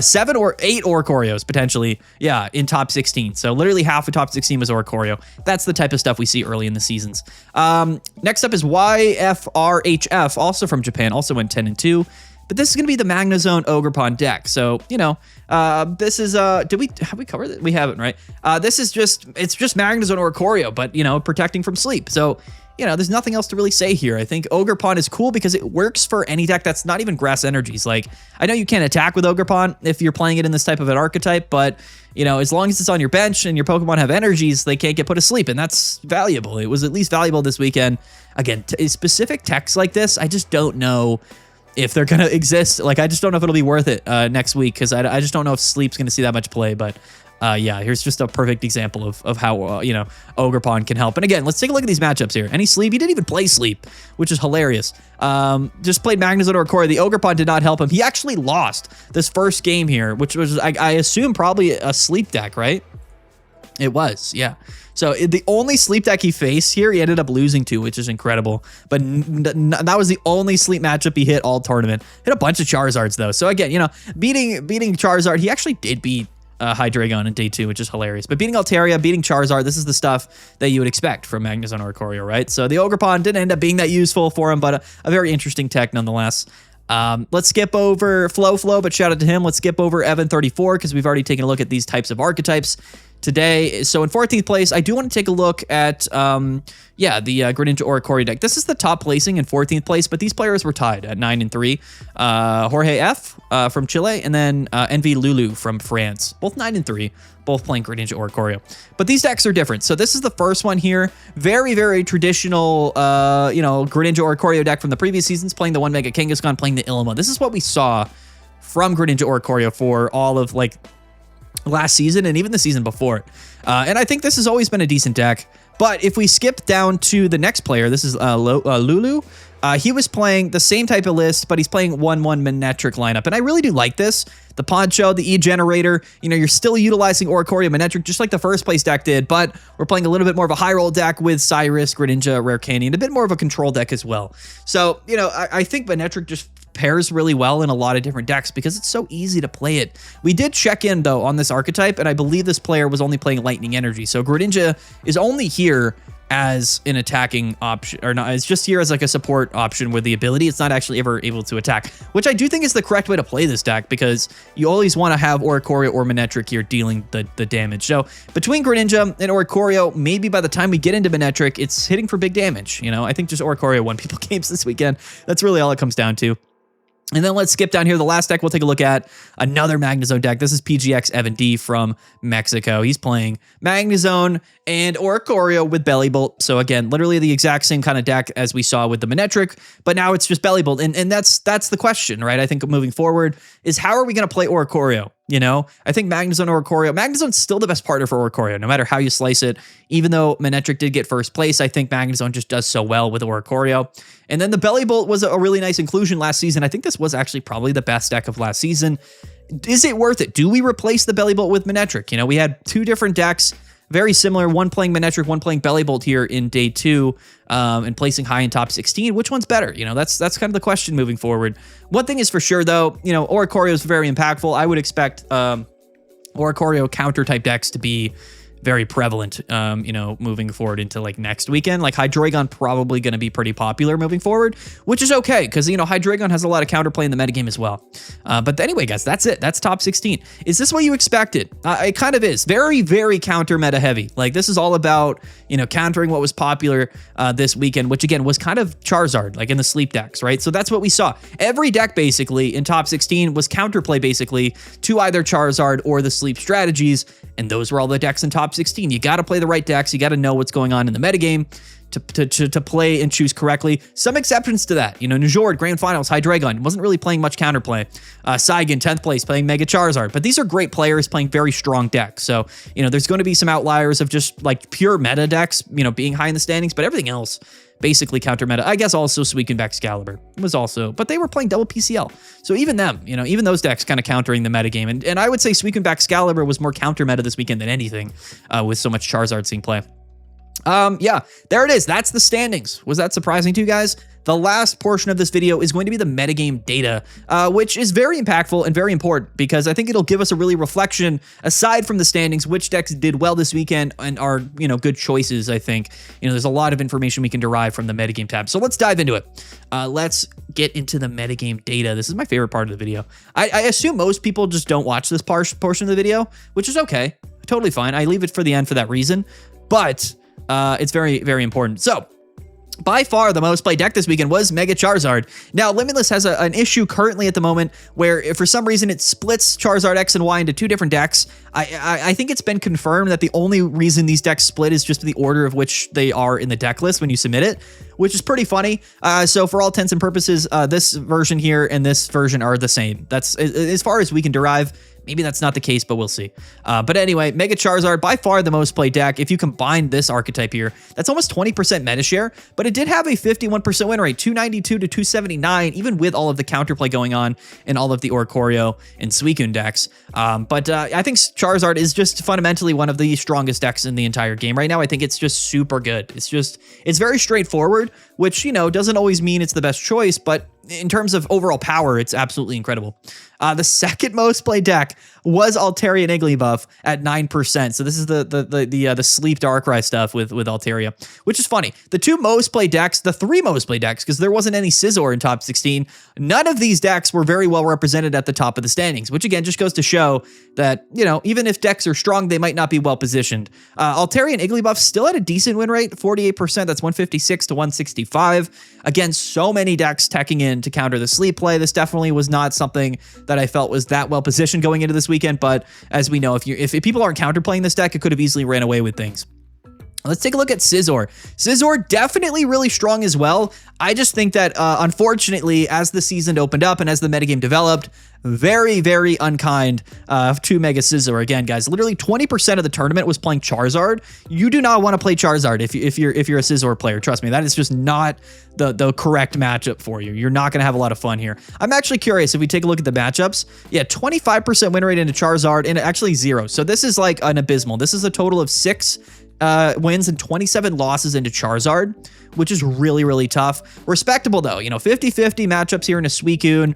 7 or 8 Oricorios potentially, yeah, in top 16. So literally half of top 16 was Oricorio. That's the type of stuff we see early in the seasons. Next up is YFRHF, also from Japan, also went 10-2. But this is going to be the Magnezone Ogerpon deck. So, you know, this is, have we covered it? We haven't, right? This is it's just Magnezone Oricorio, but, you know, protecting from sleep. So, you know, there's nothing else to really say here. I think Ogerpon is cool because it works for any deck that's not even grass energies. Like, I know you can't attack with Ogerpon if you're playing it in this type of an archetype, but, you know, as long as it's on your bench and your Pokemon have energies, they can't get put to sleep, and that's valuable. It was at least valuable this weekend. Again, specific techs like this, I just don't know if they're going to exist. Like, I just don't know if it'll be worth it next week, because I just don't know if Sleep's going to see that much play. But yeah, here's just a perfect example of how, you know, Ogerpon can help. And again, let's take a look at these matchups here. Any Sleep? He didn't even play Sleep, which is hilarious. Just played Magnezone or Oricorio. The Ogerpon did not help him. He actually lost this first game here, which was, I assume, probably a Sleep deck, right? It was, yeah. So the only Sleep deck he faced here, he ended up losing to, which is incredible. But that was the only Sleep matchup he hit all tournament. Hit a bunch of Charizards, though. So again, you know, beating Charizard, he actually did beat Hydreigon in day 2, which is hilarious. But beating Altaria, beating Charizard, this is the stuff that you would expect from Magnezone Oricorio, right? So the Ogerpon didn't end up being that useful for him, but a very interesting tech nonetheless. Let's skip over Flow, but shout out to him. Let's skip over Evan34 because we've already taken a look at these types of archetypes today. So in 14th place, I do want to take a look at, yeah, the Greninja Oricorio deck. This is the top placing in 14th place, but these players were tied at 9-3. Jorge F from Chile, and then Envy Lulu from France, both 9-3, both playing Greninja Oricorio. But these decks are different. So this is the first one here. Very, very traditional, you know, Greninja Oricorio deck from the previous seasons, playing the 1 Mega Kangaskhan, playing the Illima. This is what we saw from Greninja Oricorio for all of, like, last season and even the season before. And I think this has always been a decent deck. But if we skip down to the next player, this is Lulu. He was playing the same type of list, but he's playing 1-1 Manectric lineup. And I really do like this. The Poncho, the E-Generator, you know, you're still utilizing Oricorio Manectric just like the first place deck did, but we're playing a little bit more of a high roll deck with Cyrus, Greninja, Rare Candy, and a bit more of a control deck as well. So, you know, I think Manectric just pairs really well in a lot of different decks because it's so easy to play it. We did check in, though, on this archetype, and I believe this player was only playing Lightning Energy. So Greninja is only here as an attacking option, or not, it's just here as like a support option with the ability. It's not actually ever able to attack, which I do think is the correct way to play this deck because you always want to have Oricorio or Manectric here dealing the damage. So between Greninja and Oricorio, maybe by the time we get into Manectric, it's hitting for big damage. You know, I think just Oricorio won people games this weekend. That's really all it comes down to. And then let's skip down here. The last deck we'll take a look at, another Magnezone deck. This is PGX Evan D from Mexico. He's playing Magnezone and Oricorio with Bellibolt. So again, literally the exact same kind of deck as we saw with the Manectric, but now it's just Bellibolt. And that's the question, right? I think moving forward is how are we going to play Oricorio? You know, I think Magnezone Oricorio, Magnezone's still the best partner for Oricorio, no matter how you slice it. Even though Manectric did get first place, I think Magnezone just does so well with Oricorio. And then the Bellibolt was a really nice inclusion last season. I think this was actually probably the best deck of last season. Is it worth it? Do we replace the Bellibolt with Manectric? You know, we had two different decks, very similar, one playing Manectric, one playing Bellibolt here in day 2, and placing high in top 16. Which one's better? You know, that's kind of the question moving forward. One thing is for sure, though, you know, Oricorio is very impactful. I would expect Oricorio counter type decks to be very prevalent, you know, moving forward into like next weekend. Like Hydreigon probably going to be pretty popular moving forward, which is okay because, you know, Hydreigon has a lot of counterplay in the metagame as well. But anyway, guys, that's it. That's top 16. Is this what you expected? It kind of is. Very, very counter meta heavy. Like this is all about, you know, countering what was popular this weekend, which again was kind of Charizard, like in the sleep decks, right? So that's what we saw. Every deck basically in top 16 was counterplay basically to either Charizard or the sleep strategies. And those were all the decks in top 16. You got to play the right decks. You got to know what's going on in the metagame to play and choose correctly. Some exceptions to that. You know, Njord, Grand Finals, Hydreigon, wasn't really playing much counterplay. Saigon, 10th place, playing Mega Charizard. But these are great players playing very strong decks. So, you know, there's going to be some outliers of just like pure meta decks, you know, being high in the standings, but everything else basically counter meta. I guess also Suicune Excalibur was also, but they were playing double PCL. So even them, you know, even those decks kind of countering the meta game. And I would say Suicune Excalibur was more counter meta this weekend than anything with so much Charizard seeing play. Yeah, there it is. That's the standings. Was that surprising to you guys? The last portion of this video is going to be the metagame data, which is very impactful and very important because I think it'll give us a really reflection, aside from the standings, which decks did well this weekend and are, you know, good choices, I think. You know, there's a lot of information we can derive from the metagame tab. So let's dive into it. Let's get into the metagame data. This is my favorite part of the video. I assume most people just don't watch this portion of the video, which is okay. Totally fine. I leave it for the end for that reason, but it's very, very important. So, by far, the most played deck this weekend was Mega Charizard. Now, Limitless has an issue currently at the moment where, if for some reason, it splits Charizard X and Y into two different decks. I think it's been confirmed that the only reason these decks split is just the order of which they are in the deck list when you submit it, which is pretty funny. So, for all intents and purposes, this version here and this version are the same. That's as far as we can derive. Maybe that's not the case, but we'll see. But anyway, Mega Charizard, by far the most played deck. If you combine this archetype here, that's almost 20% meta share, but it did have a 51% win rate, 292 to 279, even with all of the counterplay going on in all of the Oricorio and Suicune decks. But I think Charizard is just fundamentally one of the strongest decks in the entire game right now. I think it's just super good. It's very straightforward, which, you know, doesn't always mean it's the best choice, but in terms of overall power, it's absolutely incredible. The second most played deck was Altaria and Igglybuff at 9%. So this is the Sleep Darkrai stuff with Altaria, which is funny. The two most played decks, the three most played decks, because there wasn't any Scizor in top 16. None of these decks were very well represented at the top of the standings, which again just goes to show that, you know, even if decks are strong, they might not be well positioned. Altaria and Igglybuff still had a decent win rate, 48%. That's 156 to 165. Again, so many decks teching in to counter the sleep play. This definitely was not something that I felt was that well positioned going into this weekend. But as we know, if people aren't counterplaying this deck, it could have easily ran away with things. Let's take a look at Scizor. Scizor definitely really strong as well. I just think that, unfortunately, as the season opened up and as the metagame developed, very, very unkind to Mega Scizor. Again, guys, literally 20% of the tournament was playing Charizard. You do not want to play Charizard if you're a Scizor player. Trust me, that is just not the correct matchup for you. You're not going to have a lot of fun here. I'm actually curious if we take a look at the matchups. Yeah, 25% win rate into Charizard and actually 0. So this is like an abysmal. This is a total of 6 wins and 27 losses into Charizard, which is really, really tough. Respectable though, you know, 50-50 matchups here into Suicune,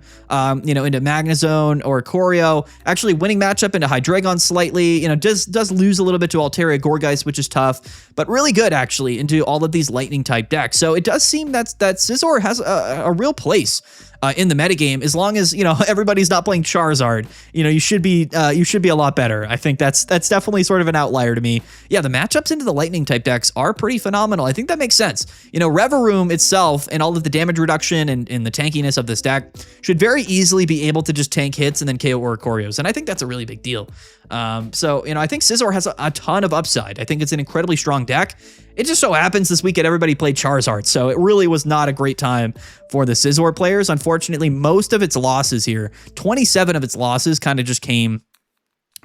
you know, into Magnezone or Oricorio. Actually winning matchup into Hydreigon slightly, you know, does lose a little bit to Altaria Gourgeist, which is tough, but really good actually into all of these lightning type decks. So it does seem that Scizor has a real place in the metagame, as long as, you know, everybody's not playing Charizard. You know, you should be a lot better. I think that's definitely sort of an outlier to me. Yeah, the matchups into the lightning type decks are pretty phenomenal. I think that makes sense. You know, Reveroom itself and all of the damage reduction and the tankiness of this deck should very easily be able to just tank hits and then KO Oricorios, and I think that's a really big deal. So, you know, I think Scizor has a ton of upside. I think it's an incredibly strong deck. It just so happens this weekend everybody played Charizard, so it really was not a great time for the Scizor players. Unfortunately, most of its losses here, 27 of its losses kind of just came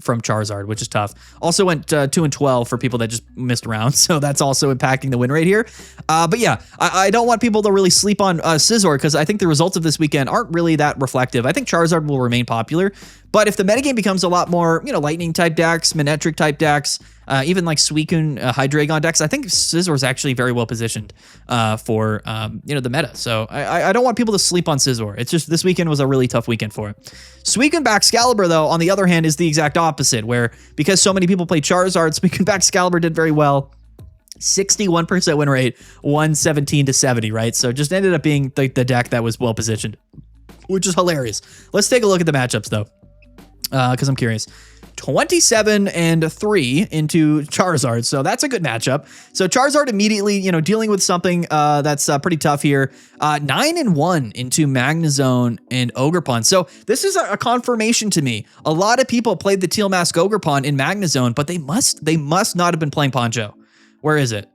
from Charizard, which is tough. Also went 2-12 for people that just missed around, so that's also impacting the win rate here. But yeah, I don't want people to really sleep on Scizor because I think the results of this weekend aren't really that reflective. I think Charizard will remain popular, But if the metagame becomes a lot more, lightning type decks, Manectric type decks, even like Suicune, Hydreigon decks, I think Scizor is actually very well positioned for the meta. So I don't want people to sleep on Scizor. It's just this weekend was a really tough weekend for it. Suicune Baxcalibur, though, on the other hand, is the exact opposite, where because so many people play Charizard, Suicune Baxcalibur did very well. 61% win rate, 117 to 70, right? So just ended up being the deck that was well positioned, which is hilarious. Let's take a look at the matchups, though, because I'm curious. 27-3 into Charizard, so that's a good matchup. So Charizard immediately, dealing with something that's pretty tough here. 9-1 into Magnezone and Ogerpon. So this is a confirmation to me. A lot of people played the Teal Mask Ogerpon in Magnezone, but they must not have been playing Poncho. Where is it?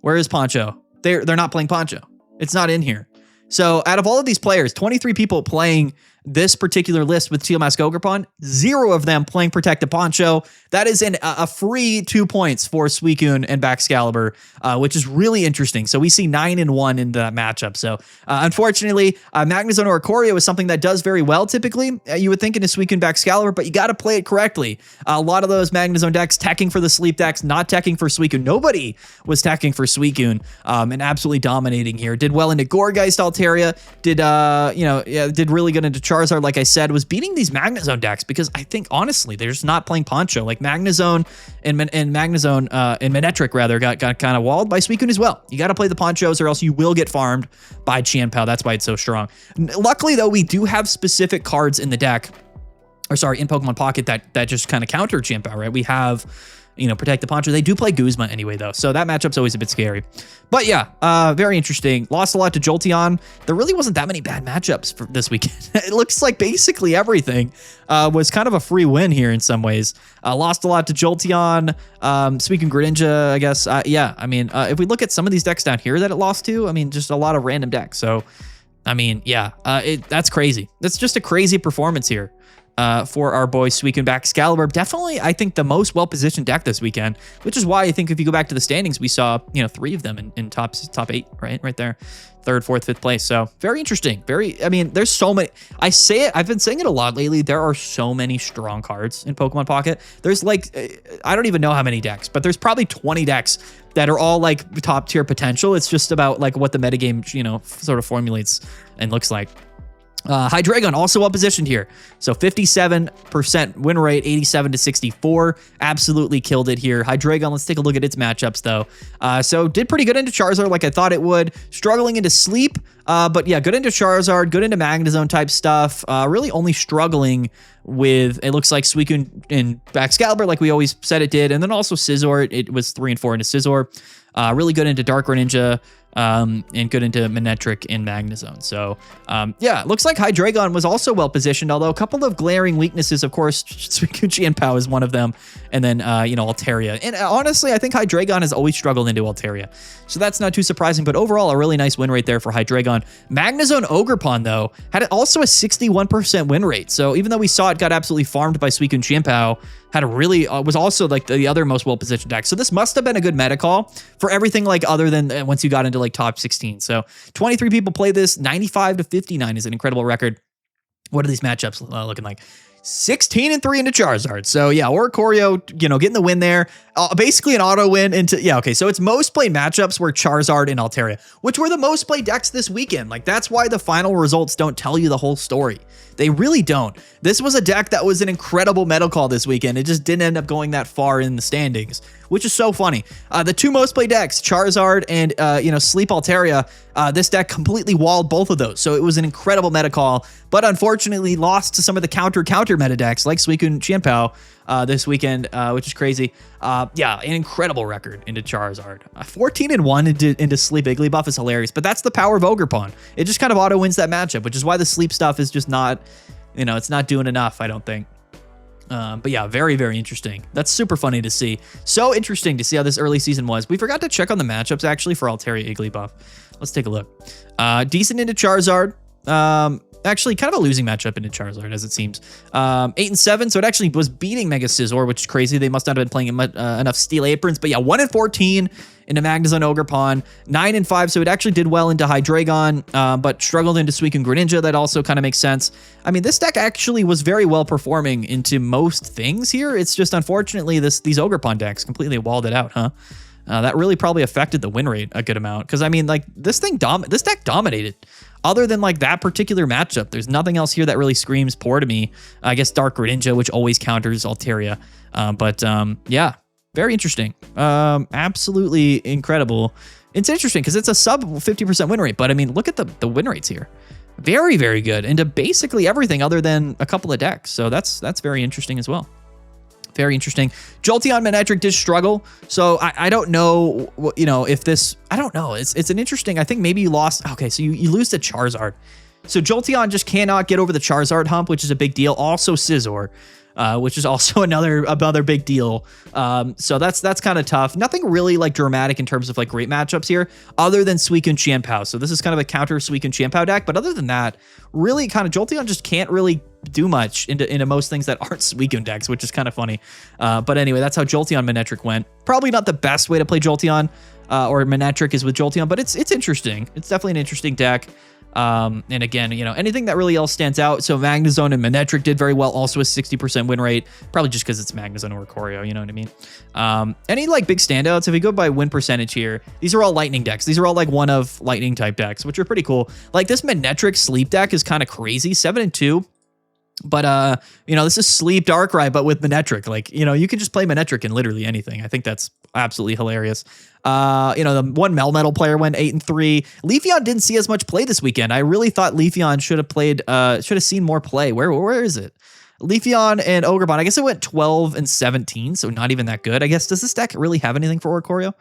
Where is Poncho? They're not playing Poncho. It's not in here. So out of all of these players, 23 people playing this particular list with Teal Mask Ogerpon, 0 of them playing Protected Poncho. That is a free 2 points for Suicune and Baxcalibur, which is really interesting. So we see 9-1 in that matchup. So unfortunately, Magnezone Oricorio is something that does very well typically. You would think in a Suicune Baxcalibur, but you got to play it correctly. A lot of those Magnezone decks teching for the sleep decks, not teching for Suicune. Nobody was teching for Suicune and absolutely dominating here. Did well into Gourgeist Altaria, did really good into Charizard, like I said, was beating these Magnezone decks because I think, honestly, they're just not playing Poncho. Like Magnezone and Manectric, rather, got kind of walled by Suicune as well. You got to play the Ponchos or else you will get farmed by Qianpao. That's why it's so strong. Luckily, though, we do have specific cards in the deck, in Pokemon Pocket that just kind of counter Qianpao, right? We have... Protect the Poncho. They do play Guzma anyway, though, so that matchup's always a bit scary. But yeah, very interesting. Lost a lot to Jolteon. There really wasn't that many bad matchups for this weekend. It looks like basically everything was kind of a free win here in some ways. Lost a lot to Jolteon. Speaking Greninja, I guess. If we look at some of these decks down here that it lost to, just a lot of random decks. So, that's crazy. That's just a crazy performance here. For our boy Suicune Baxcalibur. Definitely, I think, the most well-positioned deck this weekend, which is why I think if you go back to the standings, we saw, 3 of them in top 8, right there. 3rd, 4th, 5th place. So very interesting. There's so many. I've been saying it a lot lately. There are so many strong cards in Pokemon Pocket. There's I don't even know how many decks, but there's probably 20 decks that are all top tier potential. It's just about what the metagame, sort of formulates and looks like. Hydreigon also well positioned here. So 57% win rate, 87 to 64. Absolutely killed it here. Hydreigon, let's take a look at its matchups though. So did pretty good into Charizard like I thought it would. Struggling into Sleep, but yeah, good into Charizard, good into Magnezone type stuff. Really only struggling with, it looks like Suicune and Baxcalibur like we always said it did. And then also Scizor, it was 3 and 4 into Scizor. Really good into Dark Greninja. And good into Manectric and Magnezone. So, yeah, looks like Hydreigon was also well positioned, although a couple of glaring weaknesses, of course, Suicune Qianpao is one of them, and then, Altaria. And honestly, I think Hydreigon has always struggled into Altaria, so that's not too surprising, but overall, a really nice win rate there for Hydreigon. Magnezone Ogerpon, though, had also a 61% win rate, so even though we saw it got absolutely farmed by Suicune Qianpao, had a really, was also the other most well-positioned deck. So this must have been a good meta call for everything other than once you got into top 16. So 23 people played this, 95 to 59 is an incredible record. What are these matchups looking like? 16-3 into Charizard. So yeah, Oricorio, getting the win there. Basically an auto win into, yeah, okay. So it's most played matchups were Charizard and Altaria, which were the most played decks this weekend. That's why the final results don't tell you the whole story. They really don't. This was a deck that was an incredible meta call this weekend. It just didn't end up going that far in the standings, which is so funny. The 2 most played decks, Charizard and, Sleep Altaria, this deck completely walled both of those. So it was an incredible meta call, but unfortunately lost to some of the counter meta decks like Suicune Qianpao this weekend, which is crazy. Yeah, an incredible record into Charizard. 14-1 into Sleep Igglybuff is hilarious, but that's the power of Ogerpon. It just kind of auto wins that matchup, which is why the Sleep stuff is just not, it's not doing enough, I don't think. But yeah, very, very interesting. That's super funny to see. So interesting to see how this early season was. We forgot to check on the matchups actually for Altaria Igglybuff. Let's take a look. Decent into Charizard. actually kind of a losing matchup into Charizard, as it seems. 8 and 7, so it actually was beating Mega Scizor, which is crazy. They must not have been playing enough Steel Aprons. But yeah, 1 and 14 into Magnezone Ogerpon, 9 and 5, so it actually did well into Hydreigon, but struggled into Suicune Greninja. That also kind of makes sense. I mean, this deck actually was very well performing into most things here. It's just unfortunately these Ogerpon decks completely walled it out, huh? That really probably affected the win rate a good amount, because I mean, like, this deck dominated. Other than like that particular matchup, there's nothing else here that really screams poor to me. I guess Dark Greninja, which always counters Altaria, but yeah, very interesting. Absolutely incredible. It's interesting because it's a sub 50% win rate, but I mean, look at the win rates here. Very, very good into basically everything other than a couple of decks. So that's very interesting as well. Very interesting. Jolteon Manectric did struggle, so I don't know, you know, if this, I don't know. It's an interesting, I think maybe you lost, okay, so you lose to Charizard. So Jolteon just cannot get over the Charizard hump, which is a big deal. Also Scizor, which is also another big deal. So that's kind of tough. Nothing really like dramatic in terms of like great matchups here, other than Suicune Qianpao. So this is kind of a counter Suicune Qianpao deck, but other than that, really kind of Jolteon just can't really do much into most things that aren't Suicune decks, which is kind of funny. But anyway, that's how Jolteon Manectric went. Probably not the best way to play Jolteon, or Manectric is with Jolteon, but it's interesting. It's definitely an interesting deck. And again, you know, anything that really else stands out. So Magnezone and Manectric did very well, also a 60% win rate, probably just because it's Magnezone or Oricorio, you know what I mean? Any like big standouts, if we go by win percentage here, these are all lightning decks. These are all like one of lightning type decks, which are pretty cool. Like this Manectric sleep deck is kind of crazy, 7 and 2. But, you know, this is Sleep Darkrai, but with Manectric. Like, you know, you can just play Manectric in literally anything. I think that's absolutely hilarious. You know, the one Melmetal player went 8 and 3. Leafeon didn't see as much play this weekend. I really thought Leafeon should have seen more play. Where is it? Leafeon and Ogerpon. I guess it went 12 and 17, so not even that good. I guess, does this deck really have anything for Oricorio?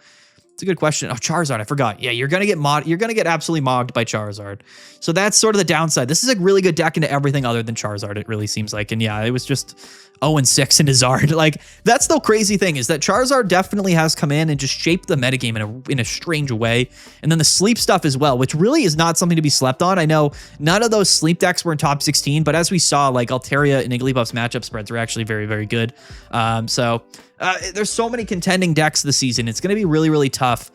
It's a good question. Oh, Charizard, I forgot. Yeah, you're gonna get absolutely mogged by Charizard. So that's sort of the downside. This is a really good deck into everything other than Charizard, it really seems like. And yeah, it was just 0 and 6 into Zard. Like, that's the crazy thing, is that Charizard definitely has come in and just shaped the metagame in a strange way. And then the sleep stuff as well, which really is not something to be slept on. I know none of those sleep decks were in top 16, but as we saw, like Altaria and Igglybuff's matchup spreads are actually very, very good. There's so many contending decks this season. It's going to be really, really tough.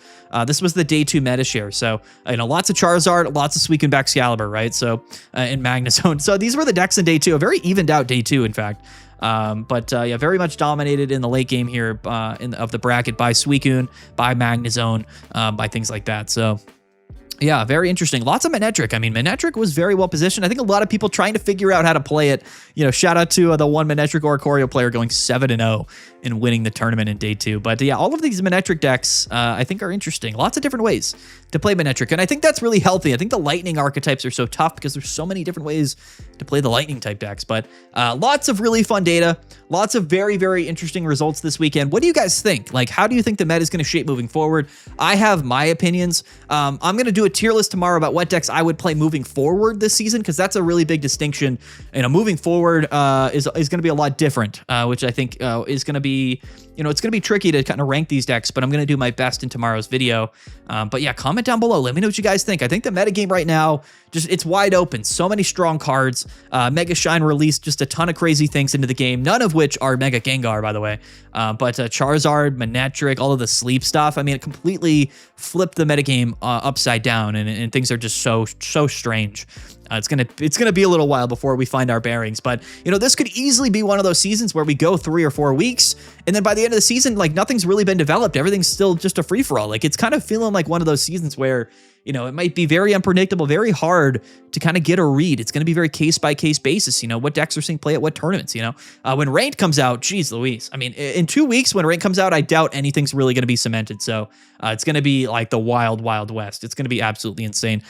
This was the day 2 meta share. So, you know, lots of Charizard, lots of Suicune Excalibur, right? So, and Magnezone. So these were the decks in day 2, a very evened out day 2, in fact. Yeah, very much dominated in the late game here of the bracket by Suicune, by Magnezone, by things like that. So, yeah, very interesting. Lots of Manectric. I mean, Manectric was very well positioned. I think a lot of people trying to figure out how to play it. You know, shout out to the one Manectric Oricorio player going 7-0 and winning the tournament in day 2. But yeah, all of these Manectric decks, I think, are interesting. Lots of different ways to play Manectric, and I think that's really healthy. I think the Lightning archetypes are so tough because there's so many different ways to play the Lightning type decks. But lots of really fun data, lots of very, very interesting results this weekend. What do you guys think? Like, how do you think the meta is going to shape moving forward? I have my opinions. I'm going to do a tier list tomorrow about what decks I would play moving forward this season, because that's a really big distinction. You know, moving forward is going to be a lot different, which I think is going to be, you know, it's going to be tricky to kind of rank these decks, but I'm going to do my best in tomorrow's video. But yeah, comment down below. Let me know what you guys think. I think the metagame right now, it's wide open. So many strong cards. Mega Shine released just a ton of crazy things into the game, none of which are Mega Gengar, by the way. But Charizard, Manectric, all of the sleep stuff, I mean, it completely flipped the metagame upside down, and things are just so strange. It's gonna be a little while before we find our bearings, but you know, this could easily be one of those seasons where we go 3 or 4 weeks, and then by the end of the season, like, nothing's really been developed. Everything's still just a free for all. Like, it's kind of feeling like one of those seasons where, you know, it might be very unpredictable, very hard to kind of get a read. It's going to be very case-by-case basis, you know, what decks are seeing play at what tournaments, you know. When Ranked comes out, geez Louise. I mean, in 2 weeks when Ranked comes out, I doubt anything's really going to be cemented. So it's going to be like the wild, wild west. It's going to be absolutely insane.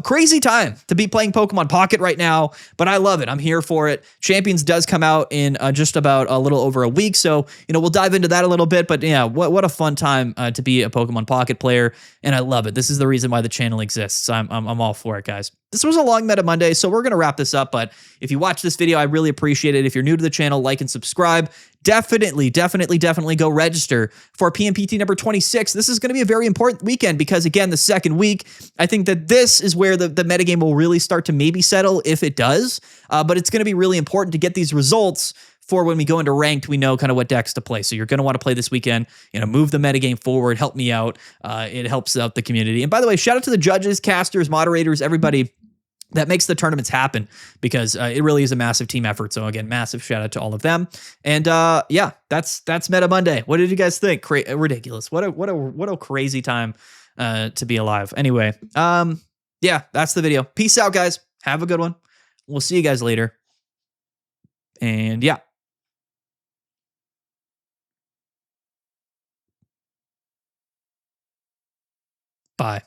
Crazy time to be playing Pokemon Pocket right now, but I love it. I'm here for it. Champions does come out in just about a little over a week, so, you know, we'll dive into that a little bit, but yeah, what a fun time to be a Pokemon Pocket player, and I love it. This is the reason why the channel exists. I'm all for it, guys. This was a long Meta Monday, so we're going to wrap this up. But if you watch this video, I really appreciate it. If you're new to the channel, like and subscribe. Definitely go register for PMPT number 26. This is going to be a very important weekend because, again, the second week, I think that this is where the metagame will really start to maybe settle if it does. But it's going to be really important to get these results for when we go into ranked, we know kind of what decks to play. So you're going to want to play this weekend, move the metagame forward, help me out. It helps out the community. And by the way, shout out to the judges, casters, moderators, everybody that makes the tournaments happen, because it really is a massive team effort. So again, massive shout out to all of them. And yeah, that's Meta Monday. What did you guys think? Ridiculous. What a crazy time to be alive. Anyway, yeah, that's the video. Peace out, guys. Have a good one. We'll see you guys later. And yeah. Bye.